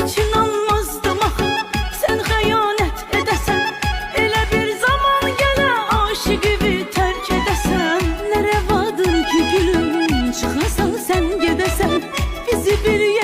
Hiç inanmazdım axı sen xəyanət edəsən. Elə bir zaman gələ aşıqı tərk edəsən. Nə rəvadır ki gülüm, çıxasan sən gedəsən. Bizi bir